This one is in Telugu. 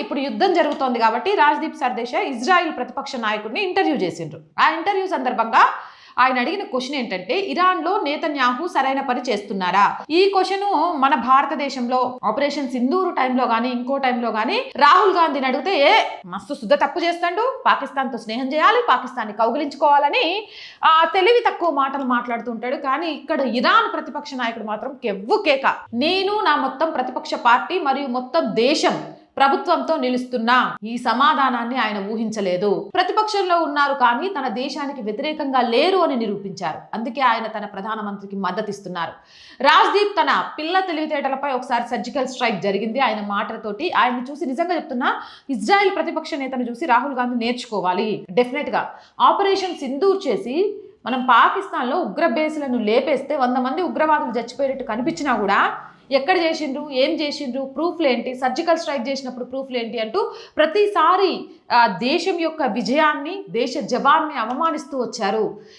ఇప్పుడు యుద్ధం జరుగుతోంది కాబట్టి రాజ్దీప్ సర్దేశాయ్ ఇజ్రాయిల్ ప్రతిపక్ష నాయకుడిని ఇంటర్వ్యూ చేసిండ్రు. ఆ ఇంటర్వ్యూ సందర్భంగా ఆయన అడిగిన క్వశ్చన్ ఏంటంటే, ఇరాన్లో నేతన్యాహు సరైన పని చేస్తున్నారా? ఈ క్వశ్చన్ మన భారతదేశంలో ఆపరేషన్ సింధూరు టైంలో కానీ ఇంకో టైంలో కానీ రాహుల్ గాంధీని అడిగితే మస్తు శుద్ధ తప్పు చేస్తాడు, పాకిస్తాన్తో స్నేహం చేయాలి, పాకిస్తాన్ని కౌగిలించుకోవాలని తెలివి తక్కువ మాటలు మాట్లాడుతుంటాడు. కానీ ఇక్కడ ఇరాన్ ప్రతిపక్ష నాయకుడు మాత్రం కెవ్వు కేక, నేను నా మొత్తం ప్రతిపక్ష పార్టీ మరియు మొత్తం దేశం ప్రభుత్వంతో నిలుస్తున్నా. ఈ సమాధానాన్ని ఆయన ఊహించలేదు. ప్రతిపక్షంలో ఉన్నారు కానీ తన దేశానికి వ్యతిరేకంగా లేరు అని నిరూపించారు. అందుకే ఆయన తన ప్రధానమంత్రికి మద్దతిస్తున్నారు. రాజ్దీప్ తన పిల్ల తెలివితేటలపై ఒకసారి సర్జికల్ స్ట్రైక్ జరిగింది ఆయన మాటలతోటి. ఆయన్ని చూసి నిజంగా చెప్తున్నా, ఇజ్రాయెల్ ప్రతిపక్ష నేతను చూసి రాహుల్ గాంధీ నేర్చుకోవాలి. డెఫినెట్ గా ఆపరేషన్ సింధూర్ చేసి మనం పాకిస్తాన్లో ఉగ్ర బేసులను లేపేస్తే 100 మంది ఉగ్రవాదులు చచ్చిపోయేటట్టు కనిపించినా కూడా ఎక్కడ చేసిండ్రు, ఏం చేసిండ్రు, ప్రూఫ్లు ఏంటి, సర్జికల్ స్ట్రైక్ చేసినప్పుడు ప్రూఫ్లు ఏంటి అంటూ ప్రతిసారి దేశం యొక్క విజయాన్ని, దేశ జవాన్ని అవమానిస్తూ వచ్చారు.